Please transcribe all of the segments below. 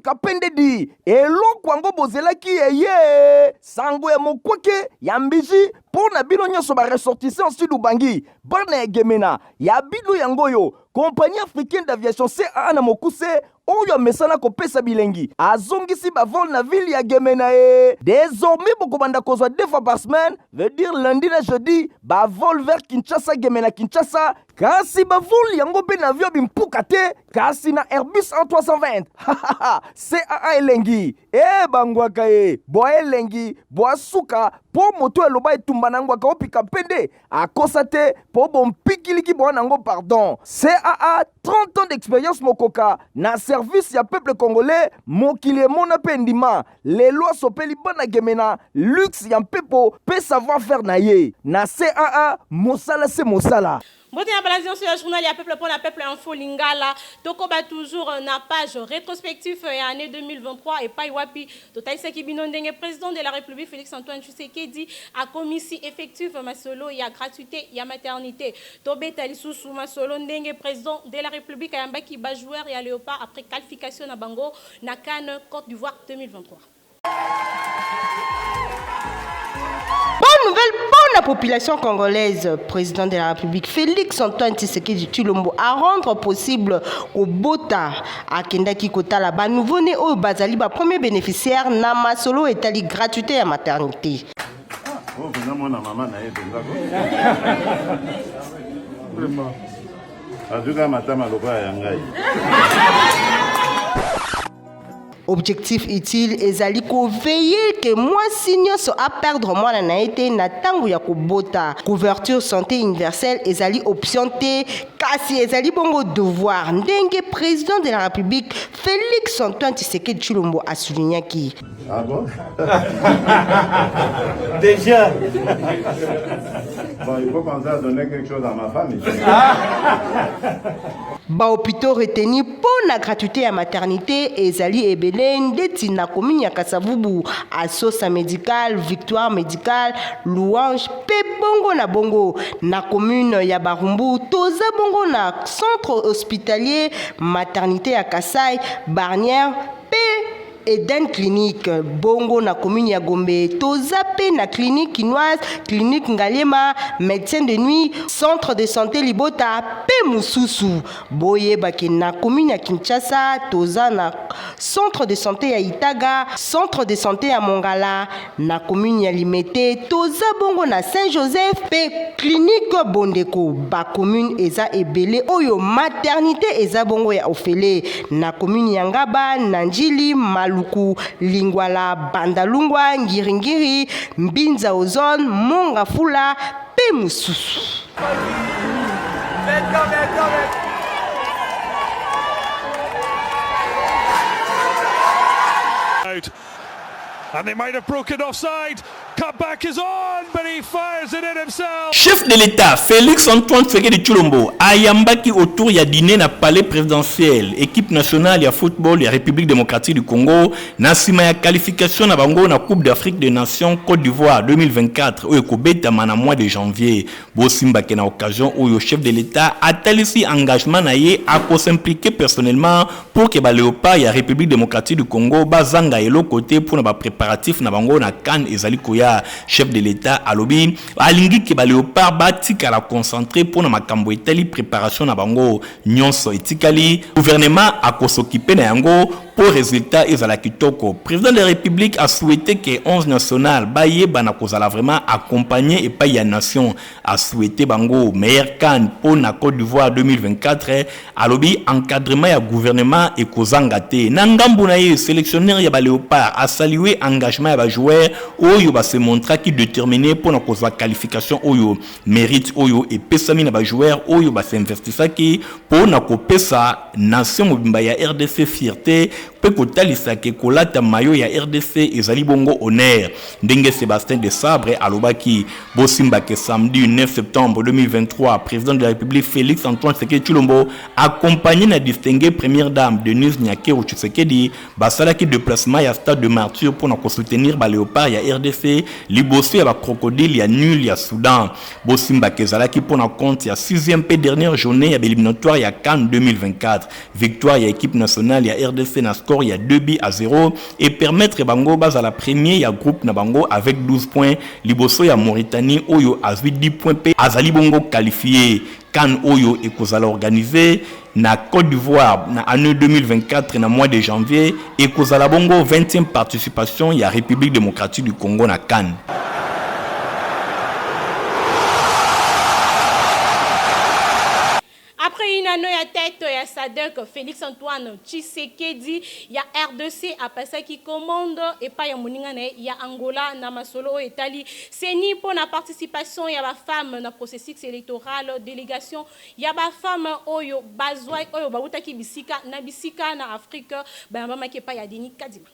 kapende di eloko yango bozelaki ye sango ya mokwake ya mbiji mpo na bino nyonso baressortissant sud ubangi bana ya gemena ya bido yango yo compagnie africaine d'aviation CAA na mokuse oyo mesana kopesa bilengi azongisi bavol na ville ya gemena désormais bokobanda kozwa 2 fois par semaine veut dire lundi na jeudi bavol vers Kinshasa gemena Kinshasa kasi bavol yango pe na avion bimpuka te kasi na Airbus A320 CAA elengi bangwaka boa elengi boa suka po moto eloba etumba nangwaka opika pende akosa te po bompikiliki boa nango pardon CAA 30 ans d'expérience mokoka na service ya peuple congolais mokili mona pendima les lois sopeli bana gemena luxe ya mpepo pe savoir faire na ye na CAA mosala se mosala. Bonne balazon sur le journal ya peuple pour la peuple info lingala tokoba toujours na page rétrospective année 2023 et pas wapi total seki binondenge président de la République Félix Antoine Tshisekedi a commis si effectif masolo ya gratuité ya maternité tobeta lisusu masolo ndenge président de la République ayambaki ba joueur ya Léopard après qualification na bango na CAN Côte d'Ivoire 2023. Bonne nouvelle pour la population congolaise. Président de la République Félix Antoine Tshisekedi Tshilombo a rendre possible au Bota à Kendaki Kotala ba nouveau-né au Bazali ba premier bénéficiaire na masolo etali gratuité à maternité. Oh, vraiment na maman na vraiment. Aduka matama loba ya ngai. Objectif utile ezali ko veiller que moi signaux so à perdre moi na été na tangu ya kobota couverture santé universelle ezali option T kasi ezali bongo devoir ndenge président de la République Félix Antoine Tshisekedi Tshilombo a souligné qui ah bon déjà bon il faut penser à donner quelque chose à ma famille. Ba hôpitaux retenus pour la gratuité à maternité ezali ebele ndeti na commune ya Kasavubu Asosa médicale Victoire médicale Louange pe bongo na bongo na commune ya Barumbu toza bongo na centre hospitalier maternité ya Kasai Barnière pe Eden Clinique bongo na commune ya Gombe toza pe na clinique chinoise clinique Ngalema médecin de nuit centre de santé Libota pe mususu boye baki na commune ya Kinshasa toza na centre de santé ya Itaga centre de santé ya Mongala na commune ya Limete toza bongo na Saint-Joseph pe clinique Bondeko ba commune eza ebele oyo maternité eza bongo ya Ofele na commune ya Ngaba na Njili Luku, Lingwala, Bandalungwa, Ngiringiri, Mbinza Ozone, Mongafula, Pemususu. And they might have broken offside. Cutback is on, but he fires it in himself. Chef de l'État, Félix Antoine Tshisekedi Tshilombo, ayambaki autour ya dîner na palais présidentiel, équipe nationale ya football ya République démocratique du Congo, na sima ya qualification na bango na Coupe d'Afrique des Nations Côte d'Ivoire 2024, oyo kobeta na mois de janvier. Bosimba ke na occasion oyo chef de l'État a talisi engagement na ye a ko s'impliquer personnellement pour que ba Léopard ya République démocratique du Congo bazanga elo côté pour na ba préparatif na bango na CAN ezali koya chef de l'État alobi alingi ke ba Léopard batika la concentré pour na makambo etali préparation na bango nyonso etikali gouvernement a ko s'occuper na yango pour résultat ezala kitoko. Président de la République a souhaité que 11 nationales baye bana kozala vraiment accompagner et pas ya nation a souhaité bango meilleur CAN pour na Côte d'Ivoire 2024 alobi encadrement ya gouvernement et kozanga te na ngambu na ye sélectionneur ya ba Léopard a salué engagement ya ba joueur oyo ba se montra qui déterminé pour na kozwa qualification oyo mérite oyo et pesami na ba joueur oyo ba s'investisaki pour na kopesa nation mobimba ya RDC fierté pe kotalisa ke kolata mayo ya RDC ezali bongo honneur ndenge Sébastien de Sabre alobaki bosimba ke samedi 9 septembre 2023 président de la République Félix Antoine Tshisekedi Tshilombo accompagné na distinguée première dame Denise Nyakero Tshisekedi basalaki déplacement ya stade de Martyr pour na soutenir ba léopard ya RDC liboso ya ba crocodile ya nul ya Soudan. Bosimba kezalaki pour na compte ya 6e et dernière journée ya éliminatoire ya CAN 2024. Victoire ya équipe nationale ya RDC na score ya 2-0 et permettre bango baza la premier ya groupe na bango avec 12 points liboso ya Mauritanie oyo azwi 10 points pe azali bongo qualifié. CAN oyo ekozala organisé na Côte d'Ivoire na année 2024 na mois de janvier ekozala bongo 20e participation ya République démocratique du Congo na CAN. Après une année à tête à SADC, Félix Antoine Tshisekedi, il y a RDC à passer qui commande et pas ya moningane, il y a Angola, Namasolo et Tali. C'est ni pour la participation, il y a la femme dans le processus électoral, délégation, il y a la femme oyo bazwai oyo babuta ki bisika na Afrique, ben mama ki pa ya Denis Kadima.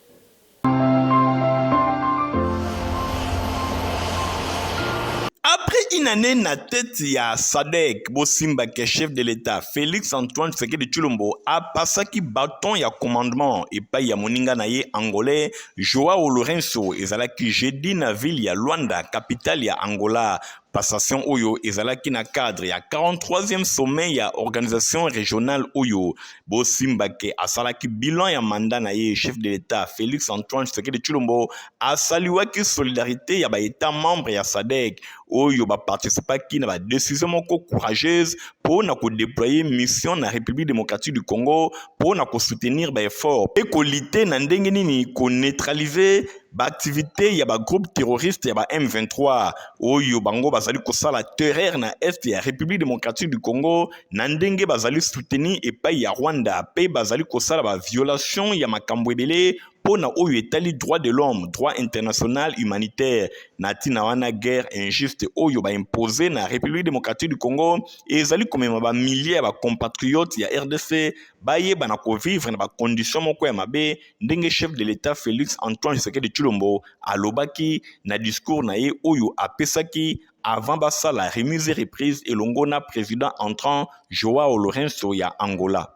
Après une année na tête ya SADC, Bosimba ke chef de l'État, Félix Antoine Tshisekedi Tshilombo a passé qui bâton ya commandement et pas ya moninga na ye angolais Joao Lourenço ezalaki jeudi na ville ya Luanda, capitale ya Angola. Passation Oyo ezalaki na cadre ya 43e sommet ya organisation régionale Oyo. Bosimba ke asalaki bilan ya mandat na ye chef de l'État Félix Antoine Tshisekedi Tshilombo asaliwaki solidarité ya ba état membre ya SADC Oyo ba participaki na ba décision moko courageuse pour na ko déployer mission na République démocratique du Congo pour na ko soutenir ba effort et ko lutter na ndenge nini ko neutraliser ba activité ya ba groupe terroriste ya ba M23 Oyo bango bazali kosala terreur na est ya République démocratique du Congo na ndenge bazali soutenir epai ya Rwanda pe bazali kosala ba violation ya makambo ebele pona oyo etali droit de l'homme, droit international humanitaire natina wana guerre injuste oyo ba imposé na République démocratique du Congo ezali komema ba milliers ba compatriotes ya RDC baye bana ko vivre na ba conditions moko ya mabe ndenge chef de l'État Félix Antoine Tshisekedi Tshilombo alobaki na discours na ye oyo apesaki avant basa la remise et reprise elongo na président entrant Joao Lourenço ya Angola.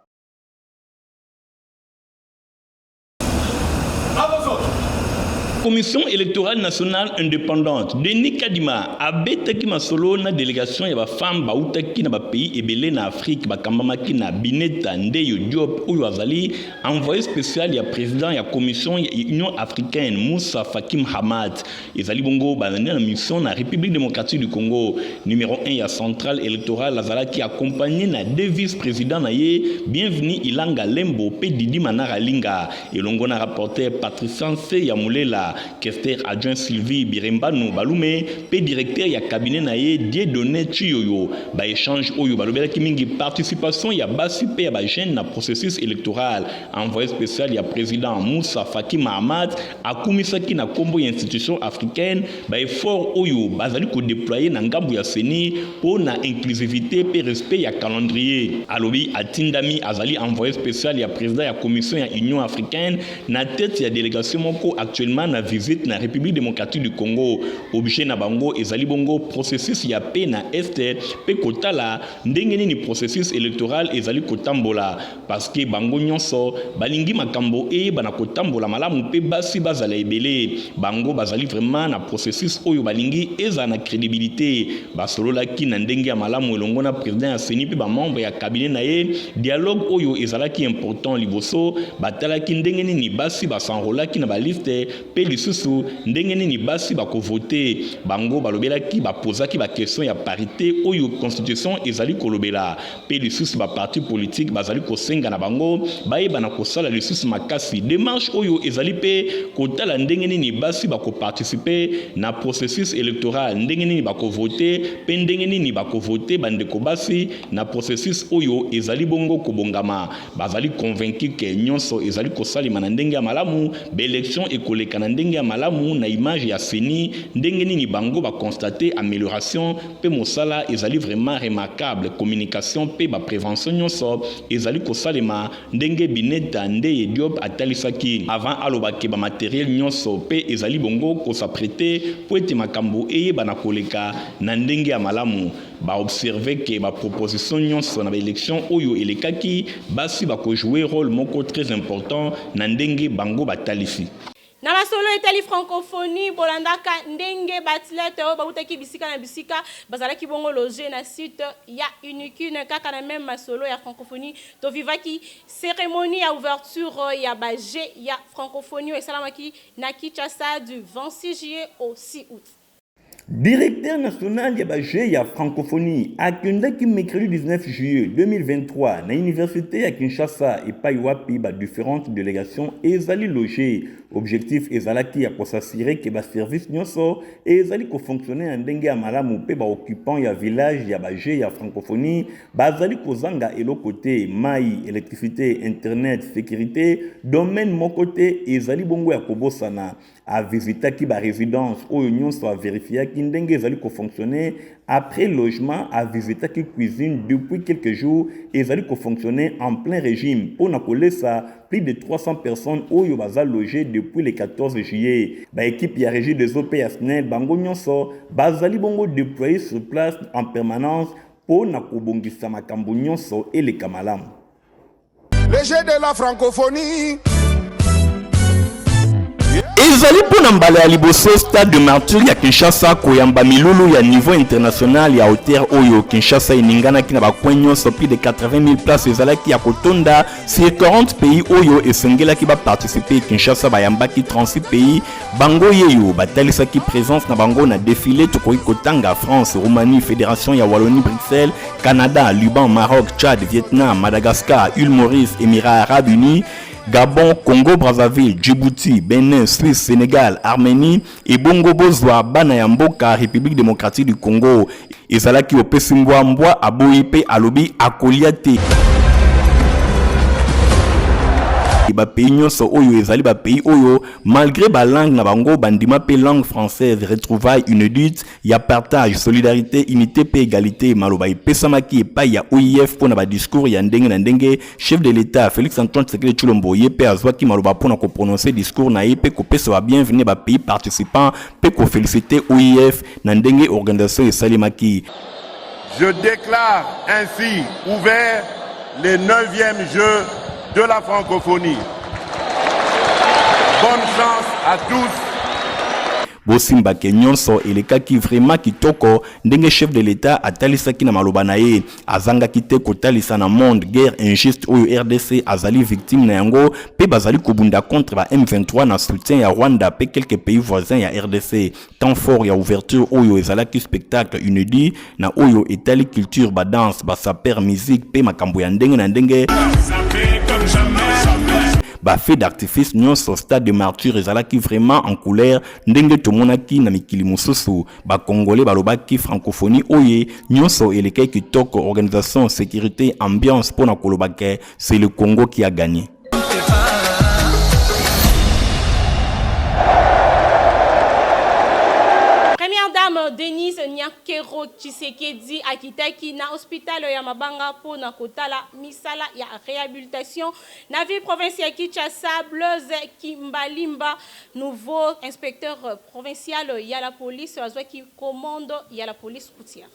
Commission électorale nationale indépendante Denis Kadima abetaki masolo na délégation ya ba femme bautaki na ba pays ebele na Afrique bakambamaki na Bineta Ndeyo Diop oyo azali envoyé spécial ya président ya commission ya Union africaine Moussa Faki Mahamat ezali bongo banane na mission na République démocratique du Congo numéro 1 ya centrale électorale azalaki accompagné na deux vice-présidents na ye bienvenue Ilanga Lembo pe Didi Manara Linga elongo na rapporteur Patrice C Yamulela Kester adjoint Sylvie Birembano Balume pe directeur ya cabinet na ye Dieudonné Chiyoyo ba échange oyo balobelaki mingi participation ya basi pe ya ba jeune na processus électoral envoyé spécial ya président Moussa Faki Mahamat akumisaki na kombo ya institution africaine ba effort oyo bazali ko déployer na ngambu ya CENI pour na inclusivité pe respect ya calendrier alobi atindami azali envoyé spécial ya président ya commission ya Union africaine na tête ya délégation moko actuellement na visite na République démocratique du Congo objet na bango ezali bongo processus ya paix na est pe kotala ndenge nini processus électoral ezali kotambola parce que bango nyonso balingi makambo bana kotambola malamu pe basi bazala ebele bango bazali vraiment na processus oyo balingi eza na crédibilité basolola ki na ndenge ya malamu elongo na président ya CENI pe ba membre ya cabinet na ye dialogue oyo ezalaki important liboso batalaki ndenge nini basi basanrolaki na ba liste pe lisusu ndenge nini basi bako voter bango balobelaki bapozaki ba question ya parité oyo constitution ezali kolobela pe lisusu ba parti politique bazali kosenga na bango bayeba na kosala lisusu makasi démarche oyo ezali pe kotala ndenge nini basi bako participer na processus électoral ndenge nini bako voter pe ndenge nini bako voter bandeko basi na processus oyo ezali bongo kobongama bazali convaincu que nyonso ezali kosalima na ndenge ya malamu be élection ekoleka na ndenge ya malamu na image ya CENI ndenge nini bango ba constater amélioration pe mosala ezali vraiment remarquable communication pe ba prévention nyonso ezali kosalema ndenge Bineta Ndeye Diop atalisaki avant alobaki ba matériel nyonso pe ezali bongo ko s'apprêter pour ete makambo bana koleka na ndenge ya malamu ba observer que ba proposition nyonso na ba élection oyo elekaki basi ba ko jouer rôle moko très important na ndenge bango batalisi. Na masolo etali francophonie bolandaka ndenge batlete o bautaki bisika na bisika bazalaki bongo loger na site ya Unicune kaka na même masolo ya francophonie to vivaki cérémonie ya ouverture ya baje ya francophonie esalamaki na Kinshasa du 26 juillet au 6 août. Directeur national de la francophonie akendaki mercredi 19 juillet 2023 na université à Kinshasa et Paiwapi ba différentes délégations ezali logé. Objectif ezalaki ya s'assurer que ba service nyonso ezali ko fonctionner ndenge ya malamu pe ba occupant ya village ya baje ya francophonie bazali kozanga eloko te mai électricité internet sécurité domaine mon côté ezali bongo ya kobosana a visitaki ba résidence oyo nyonso a vérifier ki ndenge ezali ko fonctionner après logement a visitaki cuisine depuis quelques jours ezali ko fonctionner en plein régime pour na kolesa plus de 300 personnes oyo baza logé depuis le 14 juillet. Ba équipe ya régie des OP ya SNEL bango nyonso bazali bongo déployé sur place en permanence pour na kobongisa makambo nyonso et les kamalamu. Le jeu de la francophonie. ezali mpona mbala ya liboso stade de martyr ya Kinshasa koyamba milulu ya niveau international ya hauteur oyo Kinshasa eninganaki na bakwen nyonso plus de 80 000 places ezalaki ya kotonda sur 40 pays oyo esengelaki baparticipe Kinshasa bayambaki 36 pays bango yeyo batalisaki présence na bango na défilé tokoki kotanga France, Roumanie, Fédération ya Wallonie, Bruxelles, Canada, Liban, Maroc, Tchad, Vietnam, Madagascar, Île Maurice, Émirats Arabes Unis, Gabon, Congo, Brazzaville, Djibouti, Bénin, Suisse, Sénégal, Arménie et Bongo Bozwa, Bana ya Mboka, République démocratique du Congo. Ezalaki opesi mbwa aboyipe alobi akoliate. Ba pays nyonso oyo ezali ba pays oyo malgré ba langue na bango bandima pe langue française retrouvailles inédites ya partage solidarité unité pe égalité maloba epesamaki epai ya OIF pona ba discours ya ndenge na ndenge chef de l'état Félix Antoine Tshisekedi Tshilombo yepe azwaki maloba pona ko prononcer discours na yepe ko pesa ba bienvenue ba pays participants pe ko féliciter OIF na ndenge organisation esalemaki. Je déclare ainsi ouvert les 9e Jeux de la francophonie. Bonne chance à tous. Bosimba Kenyonso elekaki vraiment kitoko ndenge chef de l'état atalisaki na maloba na ye azanga kite kotalisa na monde guerre injuste oyo RDC azali victime na yango pe bazali kobunda contre ba M23 na soutien ya Rwanda pe quelques pays voisins ya RDC temps fort ya ouverture oyo ezalaki spectacle inédit na oyo etali culture ba danse ba saper musique pe makambo ya ndenge na ndenge ba fait d'artifice nyonso stade de martyr ezalaki vraiment en couleur ndenge tomonaki na mikili mosusu ba congolais balobaki francophonie oye nyonso elekaki kitoko organisation sécurité ambiance pona kolobake c'est le Congo qui a gagné. Denis Nyakero Tshisekedi akitaki na hospital ya Mabanga po na kotala misala ya réhabilitation na ville provinciale ya Kinshasa. Blaise Kimbalimba, nouveau inspecteur provincial ya la police azwaki commande ya la police routière.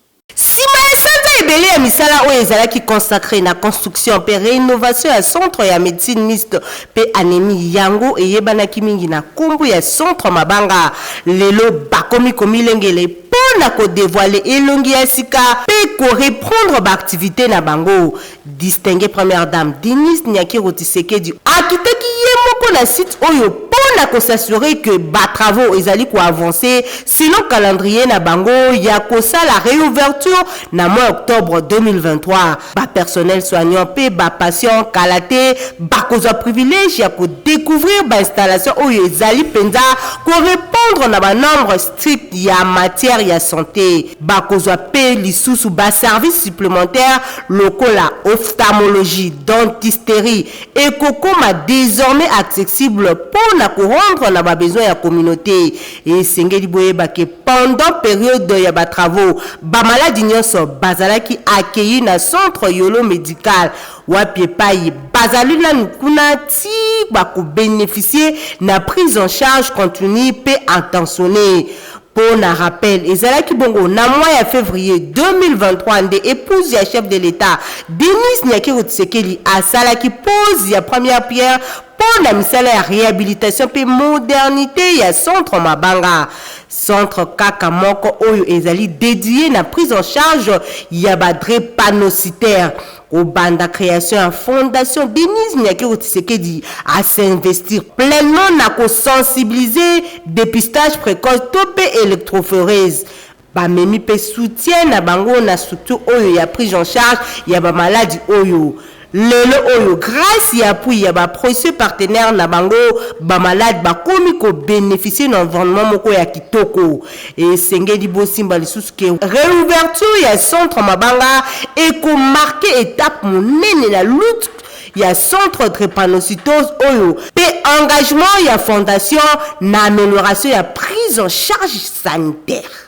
Ebele ya misala oyo ezalaki consacré na construction pe rénovation ya centre ya médecine mixte pe anémie yango eyebanaki mingi na kombo ya centre Mabanga lelo bakomi komilengele pona ko dévoiler elongi ya sika pe ko reprendre ba activité na bango. Distinguée première dame Denis Nyakero Tshisekedi akitaki yemoko na site oyo pona ko s'assurer que ba travaux ezali ko avancer selon calendrier na bango ya ko la réouverture na mois octobre 2023. Ba personnel soignant pe ba patient kalaté ba koza privilège ya ko découvrir ba installation oyo ezali penza ko répondre na ba nombre strict ya matière ya santé. Ba koza pe lisusu ba service supplémentaire locaux la ophtalmologie, dentisterie et kokoma désormais accessible pour na ko rendre na ba besoin ya communauté et sengeli boyeba que pendant période ya ba travaux ba maladie nyonso bazalaki accueilli na centre yolo médical wapi pai bazali na nkuna ti ba ko bénéficier na prise en charge continue pe intentionnée. Pour un rappel, ezalaki bongo na mois ya février 2023 nde épouse ya chef de l'État Denis Nyakero Tshisekedi asalaki pose ya première pierre pour la misala ya réhabilitation pe modernité ya centre Mabanga. Centre kaka moko oyo ezali dédié na prise en charge ya ba drépanocytaire. Au banda création en fondation Denise Nyakero Tshisekedi à s'investir pleinement na ko sensibiliser dépistage précoce topé électrophorèse. Ba memi pe soutien na bango na structure oyo ya prise en charge ya ba maladie oyo. Lelo oyo grâce ya appui ya ba précieux partenaire na bango ba malade ba komi ko bénéficier d'un environnement moko ya kitoko et sengedi bosimba lisusu ke réouverture ya centre Mabanga et ko marquer étape monene la lutte ya centre drépanocytose oyo pe engagement ya fondation na amélioration ya prise en charge sanitaire.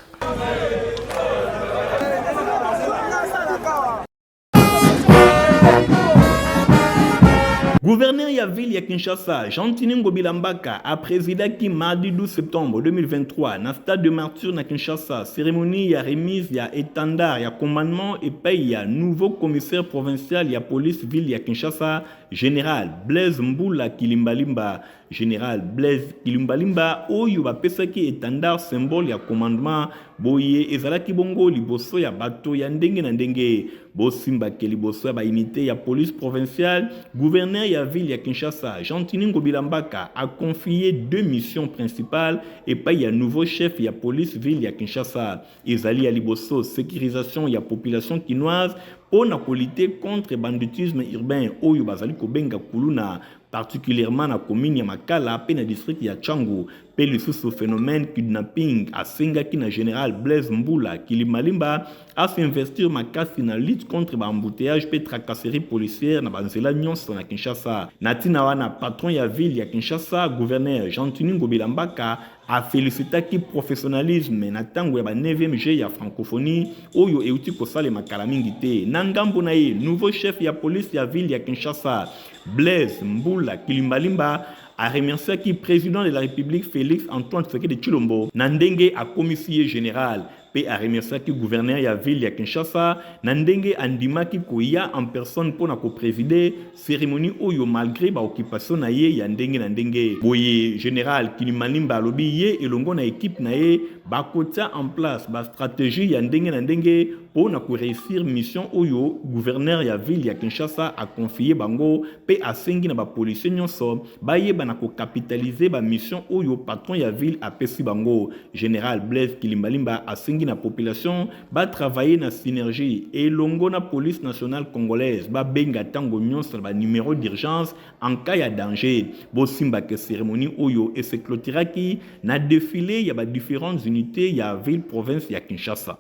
Gouverneur ya ville ya Kinshasa, Jean-Tini Ngobilambaka, a présidé qui mardi 12 septembre 2023 na stade de martyr na Kinshasa, cérémonie ya remise ya étendard ya commandement et paye ya nouveau commissaire provincial ya police ville ya Kinshasa, général Blaise Mbula Kilimbalimba. Général Blaise Kilimbalimba oyo bapesaki étendard symbole ya commandement boye ezalaki bongo liboso ya bato ya ndenge na ndenge bosimba ke liboso ya ba unité ya police provinciale. Gouverneur ya ville ya Kinshasa, Jean-Tini Ngobilambaka, a confié 2 missions principales et pas ya nouveau chef ya police ville ya Kinshasa. Ezali ya liboso sécurisation ya population kinoise pour lutter contre banditisme urbain oyo bazali kobenga kuluna, particulièrement na commune ya Makala pe na district ya Tchangu. Pe lisusu phénomène kidnapping asengaki na général Blaise Mbula Kilimbalimba a s'investir makasi na lutte contre l'embouteillage pe tracasserie policière na banzela nyonso na Kinshasa. Natina wana patron ya ville ya Kinshasa, gouverneur Jean-Tini Ngobilambaka a félicité ki professionnalisme na tango ya ba 9e G ya francophonie oyo euti kosale makala mingi te. Na ngambo na ye nouveau chef ya police ya ville ya Kinshasa, Blaise Mbula Kilimbalimba, a remercié qui président de la République Félix Antoine Tshisekedi Tshilombo na ndenge a commissaire général pe a remercié qui gouverneur ya ville ya Kinshasa na ndenge andimaki koya en personne pour na ko présider cérémonie oyo malgré ba occupation na ye ya ndenge na ndenge. Boye général Kilimbalimba lobi ye elongo na équipe na ye ba kotia en place ba stratégie ya ndenge na ndenge pour na ko réussir mission oyo gouverneur ya ville ya Kinshasa a confié bango pe a sengi na ba policier nyonso ba ye na ko capitaliser ba mission oyo patron ya ville a pesi bango. Général Blaise Kilimbalimba a sengi na population ba travailler na synergie et longo na police nationale congolaise ba benga tango nyonso ba numéro d'urgence en cas ya danger. Bo simba que cérémonie oyo et se clôturaki na défilé ya ba différentes unités ya ville province ya Kinshasa.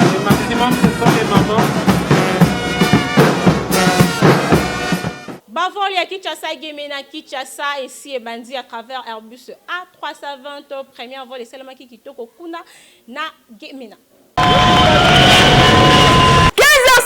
Le maximum ce sont les mamans. Bavol ya Kinshasa Gemena Kinshasa ici et bandi à travers Airbus A320 premier vol et seulement qui kitoko kuna na Gemena.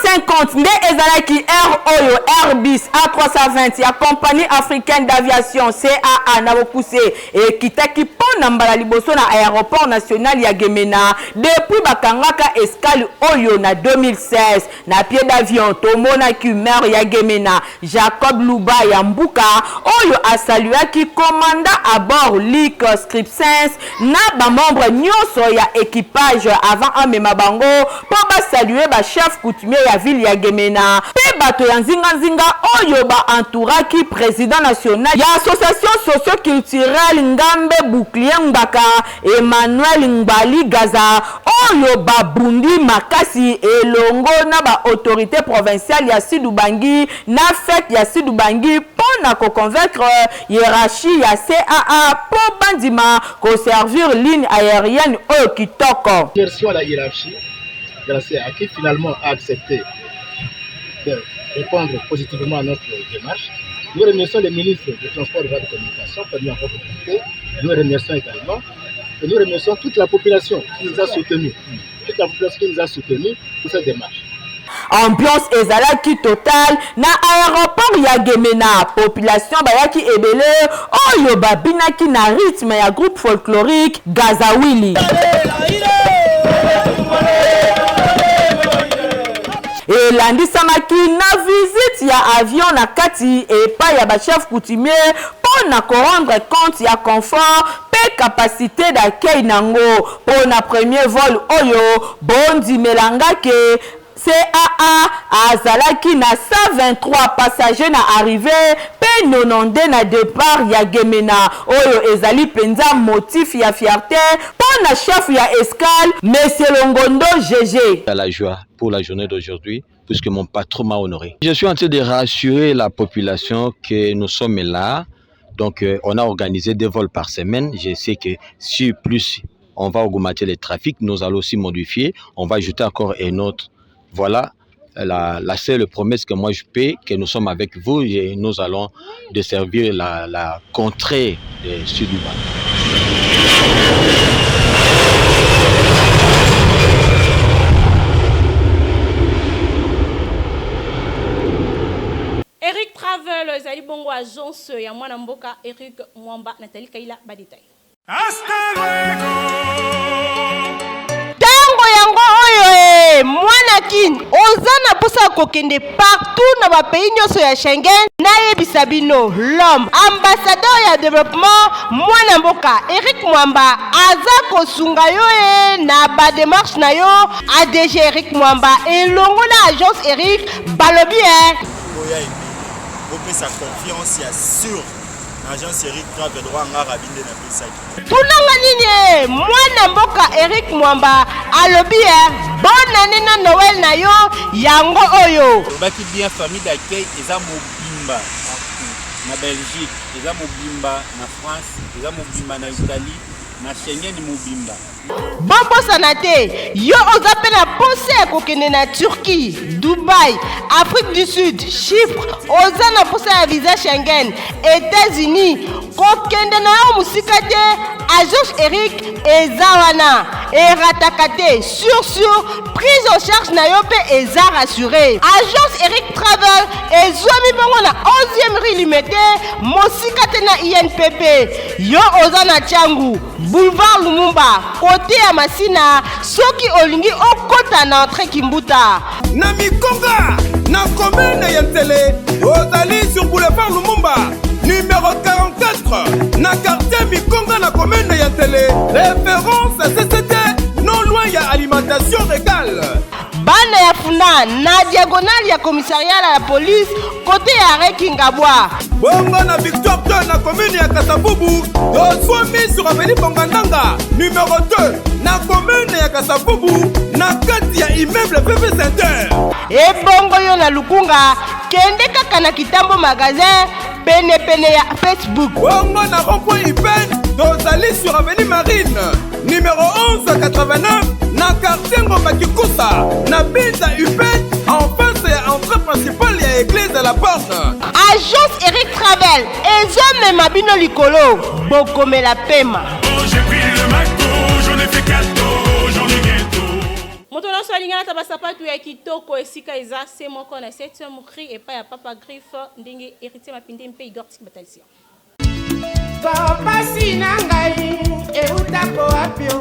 50 nde ezalaki Air Oyo Airbus A320 ya compagnie africaine d'aviation CAA na bokuse et kitaki pona mbala liboso na aéroport national ya Gemena depuis bakangaka escale Oyo na 2016 na pied d'avion tomonaki maire ya Gemena Jacob Luba ya Mbuka Oyo asaluaki commandant à bord Lick Scripsens na ba membre nyonso ya équipage avant amema bango po ba saluer ba chef coutumier ya ville ya Gemena pe bato ya nzinga oyo ba entouraki président national ya association socio-culturelle Ngambe Bouclier Mbaka Emmanuel Ngbali Gaza oyo ba bundi makasi elongo na ba autorité provinciale ya Sidubangi na fête ya Sidubangi pona ko convaincre hiérarchie ya CAA po bandima ko servir ligne aérienne oyo kitoko. Merci à la hiérarchie de la CAA qui finalement a accepté de répondre positivement à notre démarche. Nous remercions les ministres du Transport et de la Communication qui ont mis en compétitivité. Nous remercions également et nous remercions toute la population qui nous a soutenus. Toute la population qui nous a soutenus pour cette démarche. Ambiance ezalaki total na aéroport ya Gemena population bayaki ebele oyo babinaki na rythme ya groupe folklorique Gazawili. elandisamaki na visite ya avion na kati epai ya bachef coutumier mpo na korendre compte ya confort pe capacité d'accueil nango mpo na premier vol oyo bondimelangaki CAA azalaki na 123 passagers na arrivé pe 92 na départ ya Gemena oyo ezali penza motif ya fierté pour na chef ya escale Monsieur Longondo GG. À la joie pour la journée d'aujourd'hui puisque mon patron m'a honoré. Je suis en train de rassurer la population que nous sommes là. Donc on a organisé 2 vols par semaine. Je sais que si plus on va augmenter le trafic, nous allons aussi modifier, on va ajouter encore un autre. Voilà la seule promesse que moi je paie, que nous sommes avec vous et nous allons desservir la contrée du sud du Mali. Eric Travel, Zali Bongo agence ya mwana mboka Eric Mwamba Nathalie Kaila badetail. Tango yango oyo mwana kin ozana posa kokende partout na ba pays nyonso ya Schengen na yebisa bino l'homme ambassadeur ya développement mwana mboka Eric Mwamba aza kosunga yo na ba démarche na yo ADG Eric Mwamba elongo na agence Eric balobi vous sa confiance ya sur agence Eric Travel droit ngara binde na pisaki. Tunanga nini mwana mboka Eric Mwamba alobi bonne année na Noël na yo yango oyo. Baki bien famille d'accueil eza mobimba na Belgique, eza mobimba na France, eza mobimba na Italie, na Schengen mobimba. Bombo sanate yo oza pe na pose kokende na Turquie, Dubaï, Afrique du Sud, Chypre, oza na pose ya visa Schengen, États-Unis, kokende na yo musika te, agence Eric eza wana erataka te sur prise en charge na yo pe eza rassuré. Agence Eric Travel ezwami bongo na 11e rue Limete, mosika te na INPP. Yo oza na Tiangu, boulevard Lumumba, côté ya Masina, soki olingi okota na entrée Kimbuta. Na Mikonga, na commune ya Ntele, ozali sur boulevard Lumumba, numéro 44, na quartier Mikonga na commune ya Ntele, référence à CCT, non loin ya alimentation régale. Bana ya Funa, na diagonale ya commissariat la police, côté ya Rekingabwa. Bongo na Victoire 2 na commune ya Kasavubu, doswami sur avenue Bongandanga, numéro 2, na commune ya Kasavubu, na kati ya immeuble PP Center. E bongo yo na Lukunga, kende kaka na Kitambo magasin, pene ya Facebook. Bongo na rond-point Ipen, dosali sur avenue Marine, numéro 1189, na quartier Ngomba Kikusa, na Binza Ipen, en face ya entrée principale ya église de la Porte. Agence Eric Travel, ezome mabino likolo, bokome la pema. J'ai pris le McDo, j'en ai fait cadeau, j'en ai ghetto. Motono swalingana tabasapatu ya kitoko esika eza se moko na 7e cri et pas ya papa griffe ndenge héritier mapinde mpe Igor Tik Batalisia. Papa sinangai eutako apio.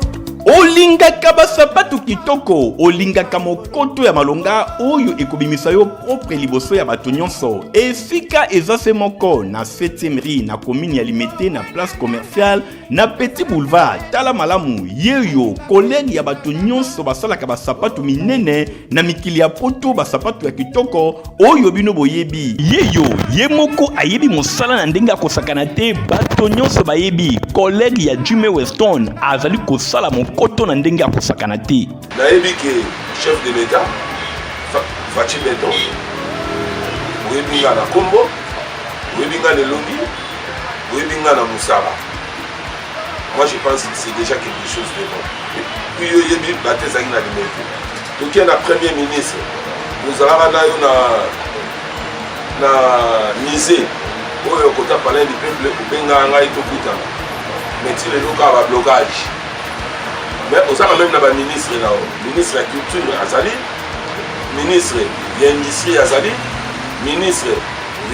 Olingaka basapatu kitoko, olingaka mokoto ya malonga oyo ekobimisa yo propre liboso ya bato nyonso. Esika eza se moko na 7e rue na commune ya Limete na place commerciale na Petit Boulevard. Tala malamu yeyo collègue ya bato nyonso basalaka basapatu minene na mikili ya poto basapatu ya kitoko oyo bino boyebi. Yeyo yemoko ayebi mosala na ndenge akosakana te bato nyonso bayebi. Collègue ya Jimmy Weston azali kosala koto na ndenge ya kosakana te. Nayebi ke chef de l'État Fachi Beton oyebi nga na Kombo, oyebi nga na Elongi, oyebi nga na Moussara. Moi je pense que c'est déjà quelque chose de bon. Puis oyebi batezaki na Limete. Toki na premier ministre ozalaka na yo na Nize oyo kota palais du peuple obenga ngai tokutana. Mais tu le loka ba blocage. Mais on a même la ministre là, ministre de la culture Azali, ministre de l'industrie Azali, ministre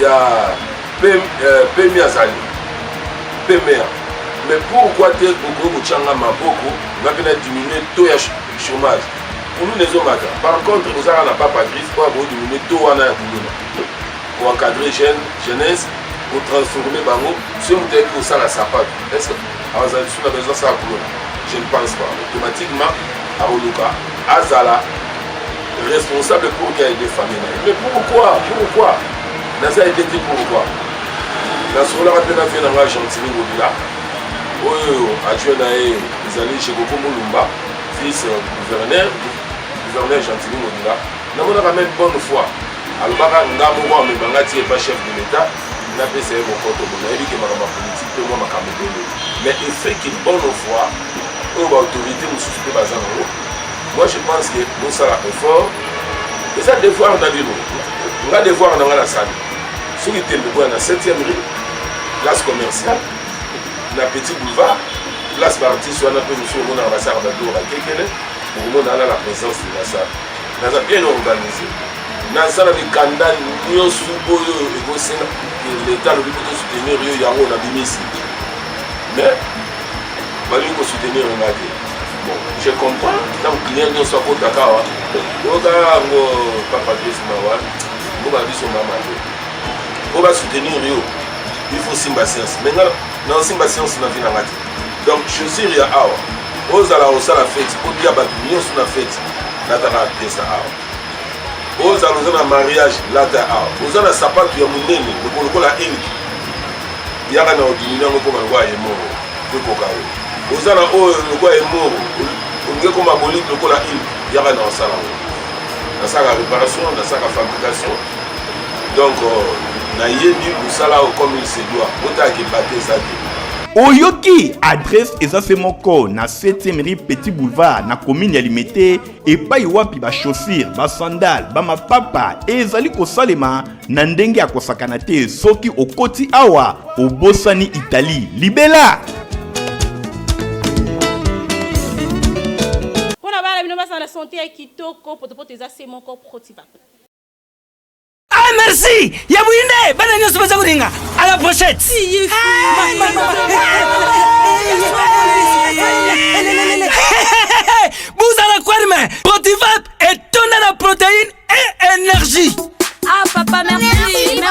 de PMI Azali, PMR. Mais pourquoi tu es au Changa Maboko, on a diminué le taux de chômage? pour nous les hommes. Par contre, nous avons pas Patrice pour diminuer tout en un pour encadrer jeunesse, pour transformer Bango. Si on dit que ça la sapate, est-ce que on a besoin de ça pour nous? Je ne pense pas. Automatiquement, à Oluka, Azala, responsable pour qu'il y ait des familles. Mais pourquoi? Dans ça, il était pourquoi? Dans ce rôle-là, on a fait dans la gentille Mobila. Adjoint ils allaient chez Goko Moulumba, fils gouverneur Gentili Modula. Nous avons même bonne foi. Alors, mais pas chef de l'État, il a fait mon compte au Bonaï, qui m'a politique, moi, ma caméra. Mais il fait qu'il bonne foi, l'autorité nous suspect pas en haut. Moi, je pense que nous sommes effort. Et ça, des fois, on a vu nous. On a des fois, on a la salle. Ceux qui étaient dans la 7e rue, place commerciale, na petit boulevard, place partie soit un peu monsieur mon ambassade d'Adour à Kekele, pour nous dans la présence de la salle. Nous avons bien organisé. Nous avons des candidats, nous avons l'État le plutôt soutenir Yango na Bimisi. Mais, il faut soutenir un gars. Bon, je comprends, tant que client nous soit pour Dakar, on va soutenir Rio. Il faut Simba Science. Maintenant, dans Simba Science, on a vu la matin. Donc, je suis Ria Awa. Aux ala la fête, au diable, nous sommes la fête. Là, tu as fait ça. Aux ala la mariage, là, tu as fait. Aux ala sapat, tu as mon nez, le col à Ink. Il y a un ordinaire comme un roi est mort. Aux ala le roi est mort. On est comme un bolide, le col à Ink. Il y a un salon. Dans sa réparation, dans sa fabrication. Donc, comme il se doit. Oyoki adresse Ezase Moko na 7e rue Petit Boulevard na commune ya Limete et pa wapi ba chaussure ba sandal ba mapapa ezali kosalema na ndenge ya kosakana te soki okoti awa obosani Italie libela. Pour avoir la binoma la santé à Kitoko pour te Ezase Moko protiva. Ah merci! Yabouine! Bana nyoso baza kuringa! À la pochette! Vous allez quoi, mais Protivap est tonne la protéine et énergie! Ah papa, merci pour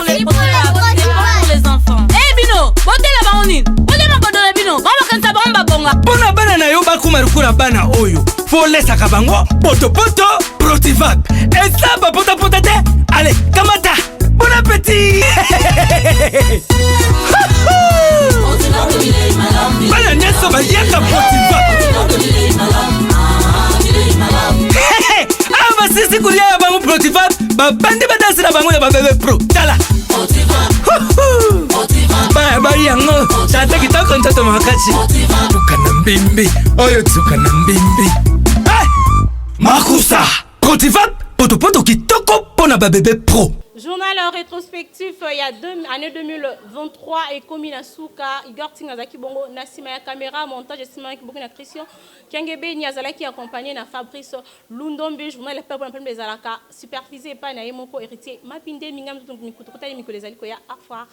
les Protivap, c'est bon pour les enfants. Eh Bino, bote la baonine! Bote ma bote la Bino! Vamos kansa bomba bonga! Pona bana na yo bakumarukura bana oyo! Faut laisser kabango, poto Protivap! Et ça, pota te! Allez, kamata! Bon appétit! Bana nyeso ba yaka Protivap! Ah, bah si kulia ya bango Protivap, ba bandi ba dansi na bango ya ba bébé pro. Tala! Ba yango, chata kitoko ntoto makachi. Tukana mbimbi, oyo tukana mbimbi. Makusa! Protivap, poto kitoko pona ba bébé pro. Journal rétrospectif, il y a année 2023 et comme Inasuka, Igor Tingazaki Bongo, Nassima ya caméra, montage, estimé beaucoup na Christian, Kiangebe Niazalaki accompagné na Fabrice Lundombe, journal le peuple en plein des alaka, supervisé par Naemoko héritier, Mapinde Mingam, Mikotota et Mikolezali Koya, Afar.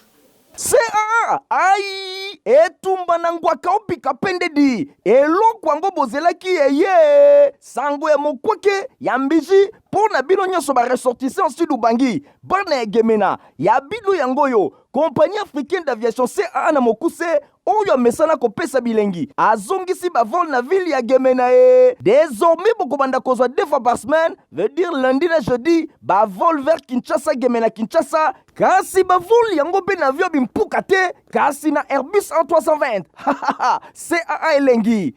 CA ai etumba na ngwaka opika pendedi eloko yango bozelaki eye sango ya mokweke ya mbiji pona bino nyonso ba ressortissant sud Ubangi bana egemena ya bilu yango yo compagnie africaine d'aviation CA na mokuse oyo mesana kopesa bilengi azongisi bavol na ville ya Gemena désormais bokobanda kozwa 2 fois par semaine veut dire lundi na jeudi bavol vers Kinshasa Gemena Kinshasa kasi bavol yango pe na avion bimpuka te kasi na Airbus A320 CA elengi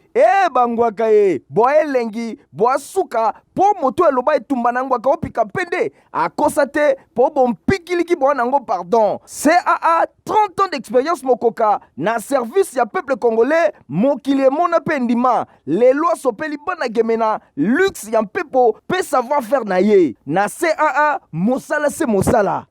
bangwaka bo elengi bo asuka po moto eloba etumba na ngwaka opika pende akosa te po bompikiliki bo nango pardon CAA 30 ans d'expérience mokoka na service ya peuple congolais mokili mona pendima les lois sopeli bana Gemena luxe ya mpepo pe savoir faire na ye na CAA mosala se mosala